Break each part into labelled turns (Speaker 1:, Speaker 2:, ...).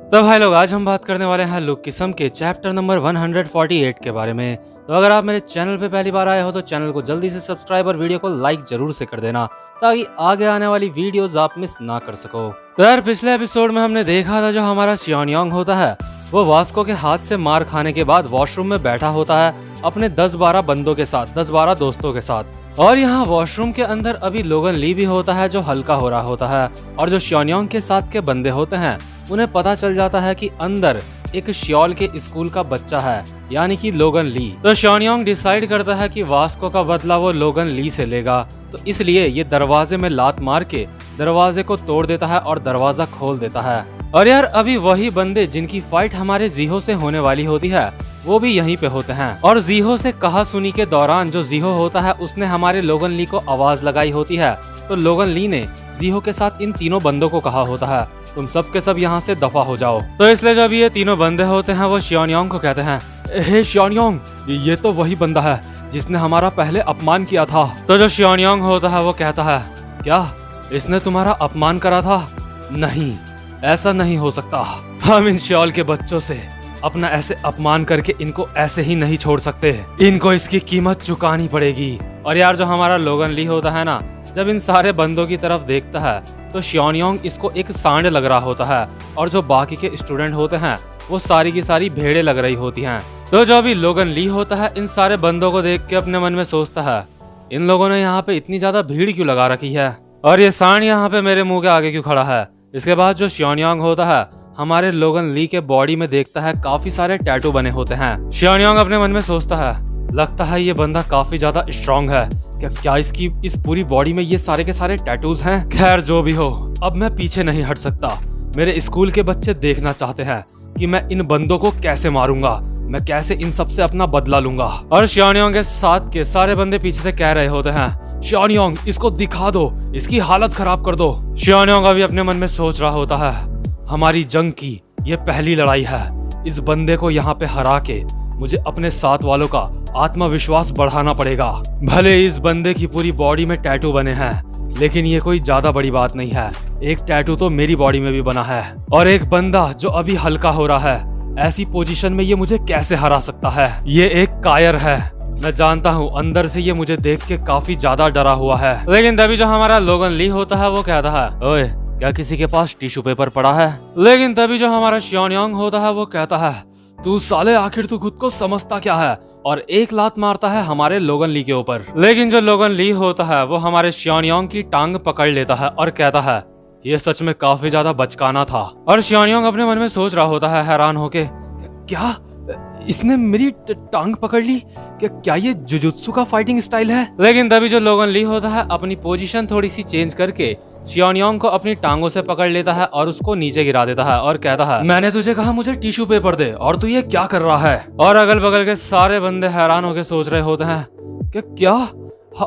Speaker 1: तो भाई लोग, आज हम बात करने वाले हैं लुक किस्म के चैप्टर नंबर 148 के बारे में। तो अगर आप मेरे चैनल पे पहली बार आए हो तो चैनल को जल्दी से सब्सक्राइब और वीडियो को लाइक जरूर से कर देना, ताकि आगे आने वाली वीडियोस आप मिस ना कर सको। तो यार, पिछले एपिसोड में हमने देखा था जो हमारा शियोनयोंग होता है वो वास्को के हाथ से मार खाने के बाद वॉशरूम में बैठा होता है अपने 10-12 बंदों के साथ, 10-12 दोस्तों के साथ। और यहाँ वॉशरूम के अंदर अभी लोगन ली भी होता है जो हल्का हो रहा होता है, और जो शियोनयोंग के साथ के बंदे होते हैं उन्हें पता चल जाता है कि अंदर एक श्योल के स्कूल का बच्चा है, यानी कि लोगन ली। तो शियोनयोंग डिसाइड करता है कि वास्को का बदला वो लोगन ली से लेगा, तो इसलिए ये दरवाजे में लात मार के दरवाजे को तोड़ देता है और दरवाजा खोल देता है। और यार, अभी वही बंदे जिनकी फाइट हमारे जीहो से होने वाली होती है वो भी यहीं पे होते हैं। और जीहो से कहा सुनी के दौरान जो जीहो होता है उसने हमारे लोगन ली को आवाज लगाई होती है। तो लोगन ली ने जीहो के साथ इन तीनों बंदों को कहा होता है, तुम सब के सब यहाँ से दफा हो जाओ। तो इसलिए जब ये तीनों बंदे होते हैं वो शियोनयोंग को कहते हैं, हे शियोनयोंग, ये तो वही बंदा है जिसने हमारा पहले अपमान किया था। तो जो शियोनयोंग होता है वो कहता है, क्या इसने तुम्हारा अपमान करा था? नहीं, ऐसा नहीं हो सकता। हम इन श्योल के बच्चों से अपना ऐसे अपमान करके इनको ऐसे ही नहीं छोड़ सकते, इनको इसकी कीमत चुकानी पड़ेगी। और यार, जो हमारा लोगन ली होता है ना, जब इन सारे बंदों की तरफ देखता है तो शियोनयोंग इसको एक सांड लग रहा होता है, और जो बाकी के स्टूडेंट होते हैं वो सारी की सारी भेड़े लग रही होती हैं। तो जो अभी लोगन ली होता है इन सारे बंदों को देख के अपने मन में सोचता है, इन लोगों ने यहाँ पे इतनी ज्यादा भीड़ क्यों लगा रखी है, और ये सांड यहाँ पे मेरे मुंह के आगे क्यों खड़ा है। इसके बाद जो शियोनयोंग होता है हमारे लोगन ली के बॉडी में देखता है काफी सारे टैटू बने होते हैं। शियोनयोंग अपने मन में सोचता है, लगता है ये बंदा काफी ज्यादा स्ट्रांग है, क्या इसकी इस पूरी बॉडी में ये सारे के सारे टैटूज हैं। खैर, जो भी हो, अब मैं पीछे नहीं हट सकता। मेरे स्कूल के बच्चे देखना चाहते हैं कि मैं इन बंदों को कैसे मारूंगा, मैं कैसे इन सब से अपना बदला लूंगा। और शियोनयोंग के साथ के सारे बंदे पीछे से कह रहे होते हैं, शियोनयोंग, इसको दिखा दो, इसकी हालत खराब कर दो। शियोनयोंग अभी अपने मन में सोच रहा होता है, हमारी जंग की ये पहली लड़ाई है, इस बंदे को यहाँ पे हरा के मुझे अपने साथ वालों का आत्मविश्वास बढ़ाना पड़ेगा। भले इस बंदे की पूरी बॉडी में टैटू बने हैं, लेकिन ये कोई ज्यादा बड़ी बात नहीं है। एक टैटू तो मेरी बॉडी में भी बना है, और एक बंदा जो अभी हल्का हो रहा है, ऐसी पोजीशन में ये मुझे कैसे हरा सकता है। ये एक कायर है, मैं जानता हूँ अंदर से ये मुझे देख के काफी ज्यादा डरा हुआ है। लेकिन तभी जो हमारा लोगन ली होता है वो कहता है, ओए, क्या किसी के पास टिश्यू पेपर पड़ा है? लेकिन तभी जो हमारा शियोनयोंग होता है वो कहता है, तू साले, आखिर तू खुद को समझता क्या है? और एक लात मारता है हमारे लोगन ली के ऊपर। लेकिन जो लोगन ली होता है वो हमारे शियोनयोंग की टांग पकड़ लेता है और कहता है, ये सच में काफी ज्यादा बचकाना था। और शियोनयोंग अपने मन में सोच रहा होता है हैरान होके, क्या इसने मेरी टांग पकड़ ली? क्या ये जुजुत्सु का फाइटिंग स्टाइल है? लेकिन तभी जो लोगन ली होता है अपनी पोजीशन थोड़ी सी चेंज करके शियोनयोंग को अपनी टांगों से पकड़ लेता है और उसको नीचे गिरा देता है और कहता है, मैंने तुझे कहा मुझे टिश्यू पेपर दे, और तू ये क्या कर रहा है? और अगल बगल के सारे बंदे हैरान होकर सोच रहे होते हैं कि क्या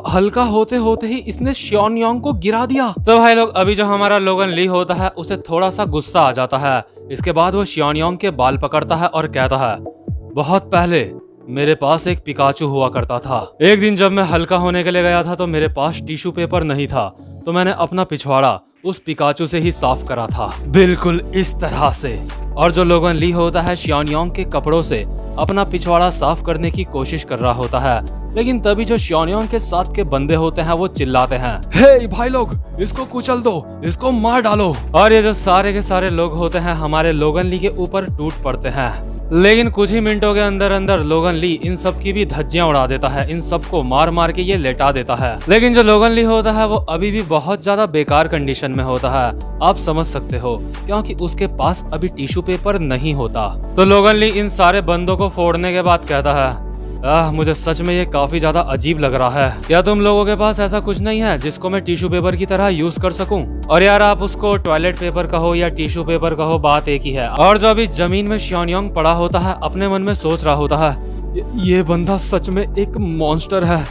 Speaker 1: हल्का होते होते ही इसने शियोनयोंग को गिरा दिया। तो भाई लोग, अभी जो हमारा लोगन ली होता है उसे थोड़ा सा गुस्सा आ जाता है। इसके बाद वो शियोनयोंग के बाल पकड़ता है और कहता है, बहुत पहले मेरे पास एक पिकाचू हुआ करता था। एक दिन जब मैं हल्का होने के लिए गया था तो मेरे पास टिश्यू पेपर नहीं था, तो मैंने अपना पिछवाड़ा उस पिकाचू से ही साफ करा था, बिल्कुल इस तरह से। और जो लोगन ली होता है शियोनयोंग के कपड़ों से अपना पिछवाड़ा साफ करने की कोशिश कर रहा होता है। लेकिन तभी जो शियोनयोंग के साथ के बंदे होते हैं वो चिल्लाते हैं, हे भाई लोग, इसको कुचल दो, इसको मार डालो। और ये जो सारे के सारे लोग होते हैं हमारे लोगन ली के ऊपर टूट पड़ते हैं। लेकिन कुछ ही मिनटों के अंदर अंदर लोगन ली इन सब की भी धज्जियां उड़ा देता है, इन सबको मार मार के ये लेटा देता है। लेकिन जो लोगन ली होता है वो अभी भी बहुत ज्यादा बेकार कंडीशन में होता है, आप समझ सकते हो, क्योंकि उसके पास अभी टिश्यू पेपर नहीं होता। तो लोगन ली इन सारे बंदों को फोड़ने के बाद कहता है, मुझे सच में ये काफी ज्यादा अजीब लग रहा है। क्या तुम लोगों के पास ऐसा कुछ नहीं है जिसको मैं टिश्यू पेपर की तरह यूज कर सकूं? और यार, आप उसको टॉयलेट पेपर कहो या टिश्यू पेपर कहो, बात एक ही है। और जो अभी जमीन में शियोनयोंग पड़ा होता है अपने मन में सोच रहा होता है, ये बंदा सच में एक मॉन्स्टर है,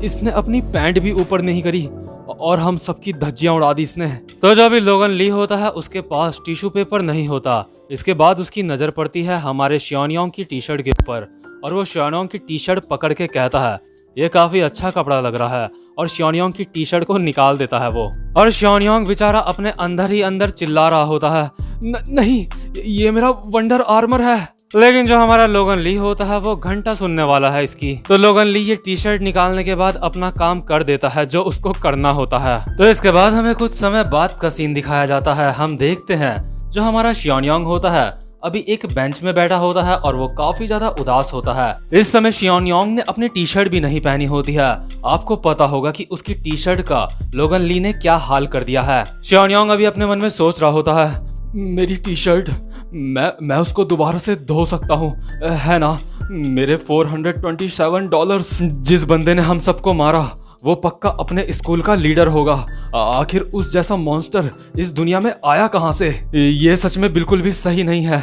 Speaker 1: इसने अपनी पैंट भी ऊपर नहीं करी और हम सबकी धज्जियां उड़ा दी इसने। तो जो अभी लोगन ली होता है उसके पास टिश्यू पेपर नहीं होता। इसके बाद उसकी नजर पड़ती है हमारे शियोनयोंग की टी शर्ट के ऊपर, और वो शियोनयोंग की टी शर्ट पकड़ के कहता है, ये काफी अच्छा कपड़ा लग रहा है, और शियोनयोंग की टी शर्ट को निकाल देता है वो। और शियोनयोंग बेचारा अपने अंदर ही अंदर चिल्ला रहा होता है, नहीं, ये मेरा वंडर आर्मर है। लेकिन जो हमारा लोगन ली होता है वो घंटा सुनने वाला है इसकी। तो लोगन ली ये टी शर्ट निकालने के बाद अपना काम कर देता है जो उसको करना होता है। तो इसके बाद हमें कुछ समय बाद का सीन दिखाया जाता है। हम देखते हैं जो हमारा शियोनयोंग होता है अभी एक बेंच में बैठा होता है और वो काफी ज्यादा उदास होता है। इस समय शियोनयोंग ने अपनी टी शर्ट भी नहीं पहनी होती है। आपको पता होगा कि उसकी टी शर्ट का लोगन ली ने क्या हाल कर दिया है। शियोनयोंग अभी अपने मन में सोच रहा होता है, मेरी टी शर्ट मैं उसको दोबारा से धो सकता हूँ, है ना? मेरे $427। जिस बंदे ने हम सबको मारा वो पक्का अपने स्कूल का लीडर होगा। आखिर उस जैसा मॉन्स्टर इस दुनिया में आया कहां से? ये सच में बिल्कुल भी सही नहीं है।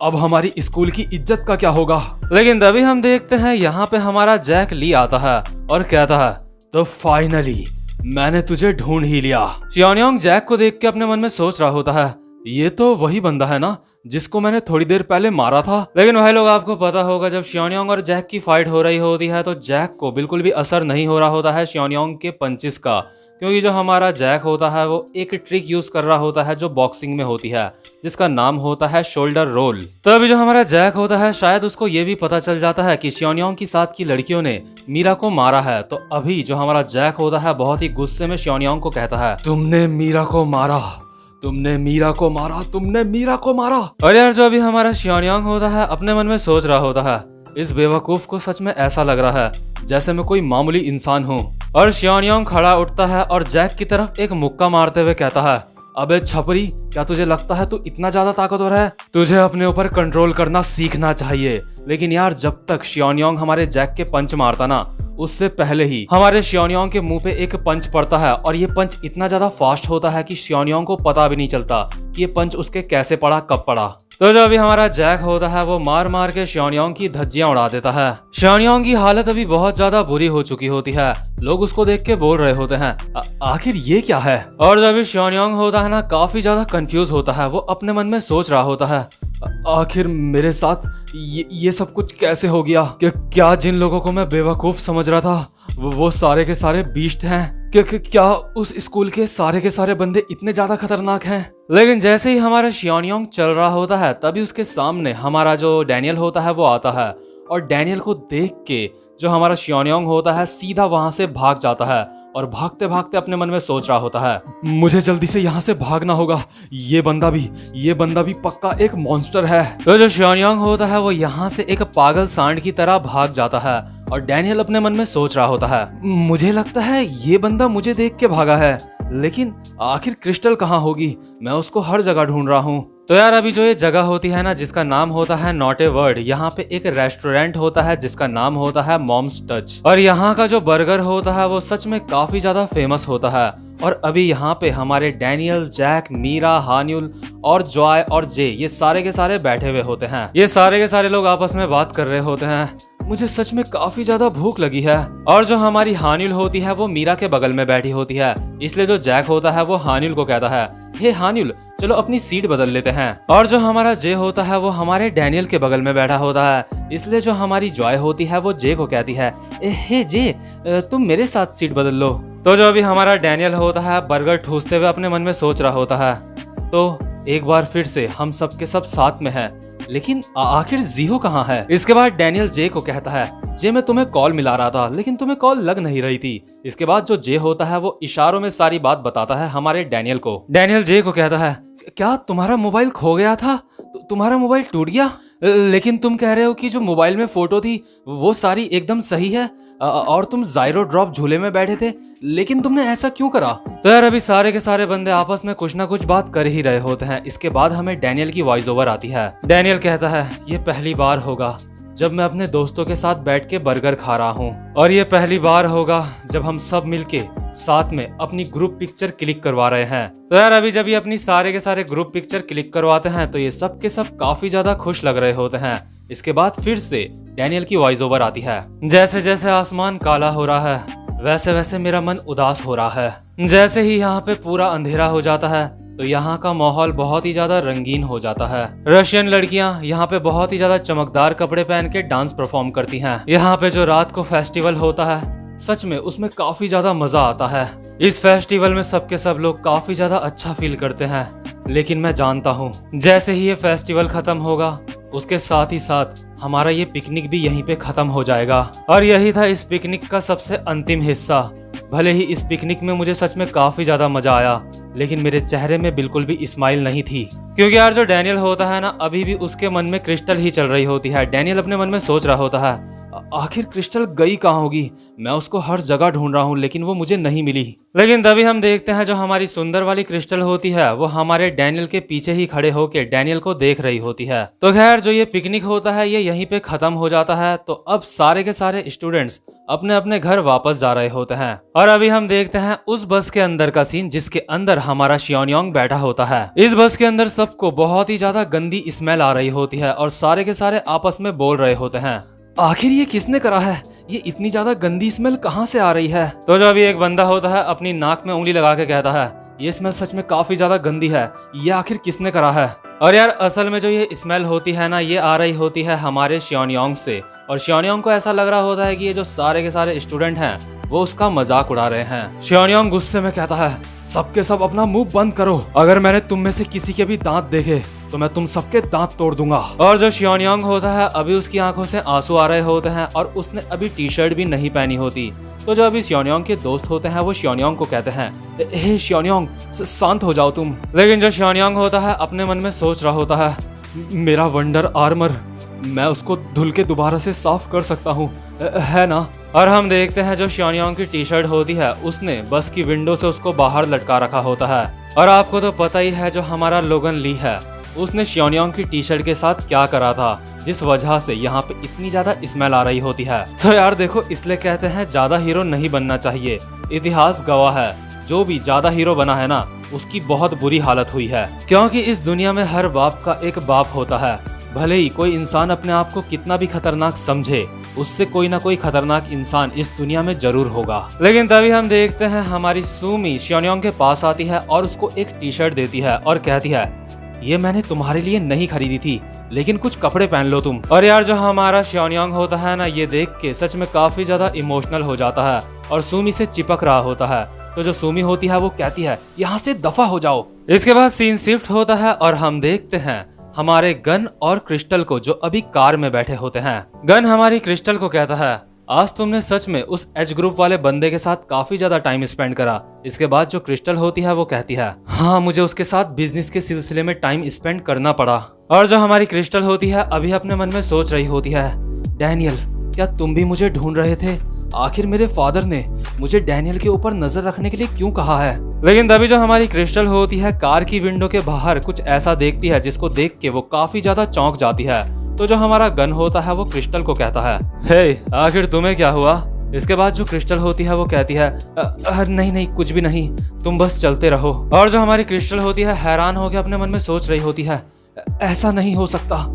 Speaker 1: अब हमारी स्कूल की इज्जत का क्या होगा? लेकिन तभी हम देखते हैं यहाँ पे हमारा जैक ली आता है और कहता है, तो फाइनली मैंने तुझे ढूंढ ही लिया। शियोनयोंग जैक को देख के अपने मन में सोच रहा होता है, ये तो वही बंदा है ना जिसको मैंने थोड़ी देर पहले मारा था। लेकिन भाई लोग, आपको पता होगा जब शियोनयोंग और जैक की फाइट हो रही होती है तो जैक को बिल्कुल भी असर नहीं हो रहा होता है शियोनयोंग के पंचेस का, क्योंकि जो हमारा जैक होता है वो एक ट्रिक यूज कर रहा होता है जो बॉक्सिंग में होती है, जिसका नाम होता है शोल्डर रोल। तो अभी जो हमारा जैक होता है शायद उसको ये भी पता चल जाता है कि शियोनयोंग की साथ की लड़कियों ने मीरा को मारा है। तो अभी जो हमारा जैक होता है बहुत ही गुस्से में शियोनयोंग को कहता है, तुमने मीरा को मारा, तुमने मीरा को मारा, तुमने मीरा को मारा। और यार जो अभी हमारा शियोनयोंग होता है अपने मन में सोच रहा होता है, इस बेवकूफ को सच में ऐसा लग रहा है जैसे मैं कोई मामूली इंसान हूँ। और शियोनयोंग खड़ा उठता है और जैक की तरफ एक मुक्का मारते हुए कहता है, अबे छपरी, क्या तुझे लगता है तू इतना ज्यादा ताकतवर है? तुझे अपने ऊपर कंट्रोल करना सीखना चाहिए। लेकिन यार जब तक शियोनयोंग हमारे जैक के पंच मारता ना, उससे पहले ही हमारे शियोनयोंग के मुंह पे एक पंच पड़ता है और ये पंच इतना ज्यादा फास्ट होता है कि शियोनयोंग को पता भी नहीं चलता कि ये पंच उसके कैसे पड़ा, कब पड़ा। तो जो अभी हमारा जैक होता है वो मार मार के शियोनयोंग की धज्जियां उड़ा देता है। शियोनयोंग की हालत अभी बहुत ज्यादा बुरी हो चुकी होती है। लोग उसको देख के बोल रहे होते हैं, आखिर ये क्या है? और जो अभी शियोनयोंग होता है ना काफी ज्यादा कंफ्यूज होता है। वो अपने मन में सोच रहा होता है, आखिर मेरे साथ ये सब कुछ कैसे हो गया? क्या जिन लोगों को मैं बेवकूफ समझ रहा था वो सारे के सारे बीस्ट हैं? क्या उस स्कूल के सारे बंदे इतने ज्यादा खतरनाक हैं? लेकिन जैसे ही हमारा शियोनयोंग चल रहा होता है तभी उसके सामने हमारा जो डैनियल होता है वो आता है। और डैनियल को देख के जो हमारा शियोनयोंग होता है सीधा वहां से भाग जाता है और भागते भागते अपने मन में सोच रहा होता है, मुझे जल्दी से यहाँ से भागना होगा, ये बंदा भी पक्का एक मॉन्स्टर है। तो जो शियोनयोंग होता है वो यहाँ से एक पागल सांड की तरह भाग जाता है और डैनियल अपने मन में सोच रहा होता है, मुझे लगता है ये बंदा मुझे देख के भागा है, लेकिन आखिर क्रिस्टल कहाँ होगी? मैं उसको हर जगह ढूंढ रहा हूँ। तो यार अभी जो ये जगह होती है ना जिसका नाम होता है नॉट ए वर्ड, यहाँ पे एक रेस्टोरेंट होता है जिसका नाम होता है मॉम्स टच। और यहाँ का जो बर्गर होता है वो सच में काफी ज्यादा फेमस होता है। और अभी यहाँ पे हमारे डैनियल, जैक, मीरा, हान्युल और जॉय और जे ये सारे के सारे बैठे हुए होते हैं। ये सारे के सारे लोग आपस में बात कर रहे होते हैं। मुझे सच में काफी ज्यादा भूख लगी है। और जो हमारी हान्युल होती है वो मीरा के बगल में बैठी होती है, इसलिए जो जैक होता है वो हान्युल को कहता है, हे हान्युल, चलो अपनी सीट बदल लेते हैं। और जो हमारा जे होता है वो हमारे डैनियल के बगल में बैठा होता है, इसलिए जो हमारी जॉय होती है वो जे को कहती है, हे जे, तुम मेरे साथ सीट बदल लो। तो जो अभी हमारा डैनियल होता है बर्गर ठूसते हुए अपने मन में सोच रहा होता है, तो एक बार फिर से हम सब के सब साथ में हैं, लेकिन आखिर जीहो कहाँ है? इसके बाद डैनियल जे को कहता है, जे मैं तुम्हें कॉल मिला रहा था लेकिन तुम्हें कॉल लग नहीं रही थी। इसके बाद जो जे होता है वो इशारों में सारी बात बताता है हमारे डैनियल को। डैनियल जे को कहता है, क्या तुम्हारा मोबाइल खो गया था? तुम्हारा मोबाइल टूट गया? लेकिन तुम कह रहे हो कि जो मोबाइल में फोटो थी वो सारी एकदम सही है और तुम जायरो ड्रॉप झूले में बैठे थे, लेकिन तुमने ऐसा क्यों करा? तो यार अभी सारे के सारे बंदे आपस में कुछ ना कुछ बात कर ही रहे होते हैं। इसके बाद हमें डैनियल की वॉइस ओवर आती है। डैनियल कहता है, ये पहली बार होगा जब मैं अपने दोस्तों के साथ बैठ के बर्गर खा रहा हूँ, और ये पहली बार होगा जब हम सब मिलके साथ में अपनी ग्रुप पिक्चर क्लिक करवा रहे हैं। तो यार अभी जब ये अपनी सारे के सारे ग्रुप पिक्चर क्लिक करवाते हैं तो ये सब के सब काफी ज्यादा खुश लग रहे होते हैं। इसके बाद फिर से डैनियल की वॉइस ओवर आती है, जैसे जैसे आसमान काला हो रहा है वैसे वैसे मेरा मन उदास हो रहा है। जैसे ही यहाँ पे पूरा अंधेरा हो जाता है तो यहाँ का माहौल बहुत ही ज्यादा रंगीन हो जाता है। रशियन लड़कियां यहाँ पे बहुत ही ज्यादा चमकदार कपड़े पहन के डांस परफॉर्म करती हैं। यहाँ पे जो रात को फेस्टिवल होता है सच में उसमें काफी ज्यादा मजा आता है। इस फेस्टिवल में सबके सब लोग काफी ज्यादा अच्छा फील करते हैं। लेकिन मैं जानता हूँ जैसे ही ये फेस्टिवल खत्म होगा उसके साथ ही साथ हमारा ये पिकनिक भी यहीं पे खत्म हो जाएगा। और यही था इस पिकनिक का सबसे अंतिम हिस्सा। भले ही इस पिकनिक में मुझे सच में काफी ज्यादा मजा आया, लेकिन मेरे चेहरे में बिल्कुल भी स्माइल नहीं थी, क्योंकि यार जो डैनियल होता है ना, अभी भी उसके मन में क्रिस्टल ही चल रही होती है। डैनियल अपने मन में सोच रहा होता है आखिर क्रिस्टल गई कहाँ होगी, मैं उसको हर जगह ढूंढ रहा हूँ लेकिन वो मुझे नहीं मिली। लेकिन तभी हम देखते हैं जो हमारी सुंदर वाली क्रिस्टल होती है वो हमारे डैनियल के पीछे ही खड़े होकर डैनियल को देख रही होती है। तो खैर जो ये पिकनिक होता है ये यहीं पे खत्म हो जाता है। तो अब सारे के सारे स्टूडेंट्स अपने अपने घर वापस जा रहे होते हैं। और अभी हम देखते हैं उस बस के अंदर का सीन जिसके अंदर हमारा शियोनयोंग बैठा होता है। इस बस के अंदर सबको बहुत ही ज्यादा गंदी स्मेल आ रही होती है और सारे के सारे आपस में बोल रहे होते हैं आखिर ये किसने करा है, ये इतनी ज्यादा गंदी स्मेल कहाँ से आ रही है। तो जो अभी एक बंदा होता है अपनी नाक में उंगली लगा के कहता है ये स्मेल सच में काफी ज्यादा गंदी है, ये आखिर किसने करा है। और यार असल में जो ये स्मेल होती है ना, ये आ रही होती है हमारे शियोनयोंग से। और शियोनयोंग को ऐसा लग रहा होता है कि ये जो सारे के सारे स्टूडेंट हैं वो उसका मजाक उड़ा रहे हैं। शियोनयोंग गुस्से में कहता है सबके सब अपना मुंह बंद करो, अगर मैंने तुम में से किसी के भी दांत देखे तो मैं तुम सबके दांत तोड़ दूंगा। और जो शियोनयोंग होता है अभी उसकी आंखों से आंसू आ रहे होते हैं और उसने अभी टी शर्ट भी नहीं पहनी होती। तो जो अभी शियोनयोंग के दोस्त होते हैं वो शियोनयोंग को कहते हैं हे शियोनयोंग शांत हो जाओ तुम। लेकिन जो शियोनयोंग होता है अपने मन में सोच रहा होता है मेरा वंडर आर्मर, मैं उसको धुल के दोबारा से साफ कर सकता हूँ, है ना। और हम देखते हैं जो शियोनयोंग की टी शर्ट होती है उसने बस की विंडो से उसको बाहर लटका रखा होता है। और आपको तो पता ही है जो हमारा लोगन ली है उसने शियोनयोंग की टी शर्ट के साथ क्या करा था, जिस वजह से यहाँ पे इतनी ज्यादा स्मेल आ रही होती है। तो यार देखो इसलिए कहते हैं ज्यादा हीरो नहीं बनना चाहिए। इतिहास गवाह है जो भी ज्यादा हीरो बना है ना उसकी बहुत बुरी हालत हुई है, क्योंकि इस दुनिया में हर बाप का एक बाप होता है। भले ही कोई इंसान अपने आप को कितना भी खतरनाक समझे, उससे कोई ना कोई खतरनाक इंसान इस दुनिया में जरूर होगा। लेकिन तभी हम देखते हैं हमारी सुमी शियोनयोंग के पास आती है और उसको एक टी शर्ट देती है और कहती है ये मैंने तुम्हारे लिए नहीं खरीदी थी, लेकिन कुछ कपड़े पहन लो तुम। और यार जो हमारा शियोनयोंग होता है ना, ये देख के सच में काफी ज्यादा इमोशनल हो जाता है और सुमी से चिपक रहा होता है। तो जो सुमी होती है वो कहती है यहाँ से दफा हो जाओ। इसके बाद सीन शिफ्ट होता है और हम देखते हैं हमारे गन और क्रिस्टल को जो अभी कार में बैठे होते हैं। गन हमारी क्रिस्टल को कहता है आज तुमने सच में उस एच ग्रुप वाले बंदे के साथ काफी ज्यादा टाइम स्पेंड करा। इसके बाद जो क्रिस्टल होती है वो कहती है हाँ मुझे उसके साथ बिजनेस के सिलसिले में टाइम स्पेंड करना पड़ा। और जो हमारी क्रिस्टल होती है अभी अपने मन में सोच रही होती है डैनियल क्या तुम भी मुझे ढूंढ रहे थे, आखिर मेरे फादर ने मुझे डैनियल के ऊपर नजर रखने के लिए क्यों कहा है। लेकिन तभी जो हमारी क्रिस्टल होती है कार की विंडो के बाहर कुछ ऐसा देखती है जिसको देख के वो काफी ज्यादा चौंक जाती है। तो जो हमारा गन होता है वो क्रिस्टल को कहता है हे आखिर तुम्हें क्या हुआ। इसके बाद जो क्रिस्टल होती है वो कहती है नहीं कुछ भी नहीं, तुम बस चलते रहो। और जो हमारी क्रिस्टल होती है हैरान होकर अपने मन में सोच रही होती है ऐसा नहीं हो सकता,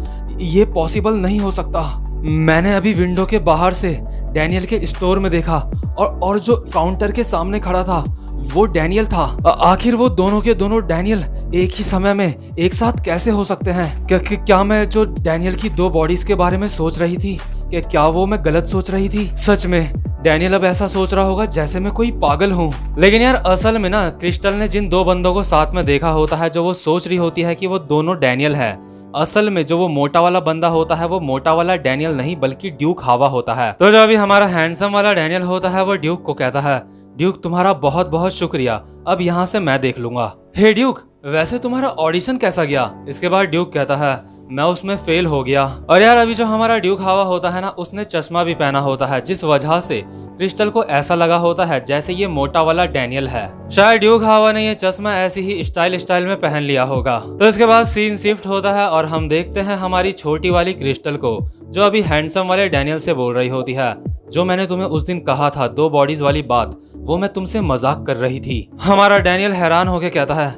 Speaker 1: ये पॉसिबल नहीं हो सकता। मैंने अभी विंडो के बाहर से डैनियल के स्टोर में देखा और जो काउंटर के सामने खड़ा था वो डैनियल था। आखिर वो दोनों के दोनों डैनियल एक ही समय में एक साथ कैसे हो सकते हैं। क्या मैं जो डैनियल की दो बॉडीज के बारे में सोच रही थी क्या वो मैं गलत सोच रही थी। सच में डैनियल अब ऐसा सोच रहा होगा जैसे मैं कोई पागल हूँ। लेकिन यार असल में ना क्रिस्टल ने जिन दो बंदों को साथ में देखा होता है जो वो सोच रही होती है कि वो दोनों डैनियल है। असल में जो वो मोटा वाला बंदा होता है वो मोटा वाला डैनियल नहीं बल्कि ड्यूक हावा होता है। तो जो अभी हमारा हैंडसम वाला डैनियल होता है वो ड्यूक को कहता है ड्यूक तुम्हारा बहुत बहुत शुक्रिया, अब यहाँ से मैं देख लूंगा। हे ड्यूक वैसे तुम्हारा ऑडिशन कैसा गया। इसके बाद ड्यूक कहता है मैं उसमें फेल हो गया। और यार अभी जो हमारा ड्यूक हावा होता है ना उसने चश्मा भी पहना होता है जिस वजह से क्रिस्टल को ऐसा लगा होता है जैसे ये मोटा वाला डैनियल है। शायद ड्यूक हावा ने ये चश्मा ऐसी ही स्टाइल में पहन लिया होगा। तो इसके बाद सीन शिफ्ट होता है और हम देखते हैं हमारी छोटी वाली क्रिस्टल को जो अभी हैंडसम वाले डैनियल से बोल रही होती है जो मैंने तुम्हें उस दिन कहा था दो बॉडीज वाली बात, वो मैं तुमसे मजाक कर रही थी। हमारा डैनियल हैरान होकर कहता है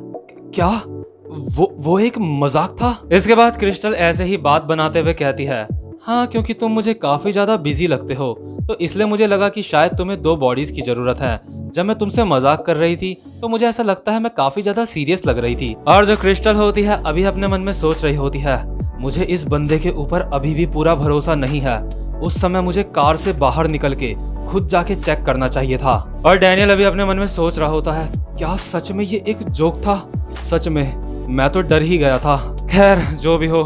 Speaker 1: क्या वो एक मजाक था। इसके बाद क्रिस्टल ऐसे ही बात बनाते हुए कहती है हाँ क्योंकि तुम मुझे काफी ज्यादा बिजी लगते हो तो इसलिए मुझे लगा कि शायद तुम्हें दो बॉडीज की जरूरत है। जब मैं तुमसे मजाक कर रही थी तो मुझे ऐसा लगता है मैं काफी ज्यादा सीरियस लग रही थी। और जो क्रिस्टल होती है अभी अपने मन में सोच रही होती है मुझे इस बंदे के ऊपर अभी भी पूरा भरोसा नहीं है, उस समय मुझे कार से बाहर निकल के खुद जाके चेक करना चाहिए था। और डैनियल अभी अपने मन में सोच रहा होता है क्या सच में ये एक जोक था। सच में मैं तो डर ही गया था। खैर जो भी हो,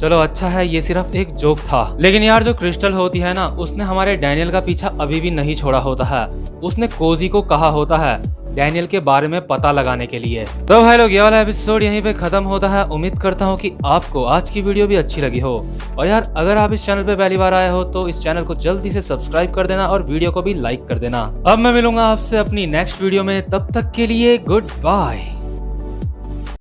Speaker 1: चलो अच्छा है ये सिर्फ एक जोक था। लेकिन यार जो क्रिस्टल होती है ना, उसने हमारे डैनियल का पीछा अभी भी नहीं छोड़ा होता है। उसने कोजी को कहा होता है डैनियल के बारे में पता लगाने के लिए। तो भाई लोग, ये वाला एपिसोड यहीं पे खत्म होता है। उम्मीद करता हूँ कि आपको आज की वीडियो भी अच्छी लगी हो। और यार अगर आप इस चैनल पे पहली बार आए हो तो इस चैनल को जल्दी से सब्सक्राइब कर देना और वीडियो को भी लाइक कर देना। अब मैं मिलूंगा आपसे अपनी नेक्स्ट वीडियो में, तब तक के लिए गुड बाय।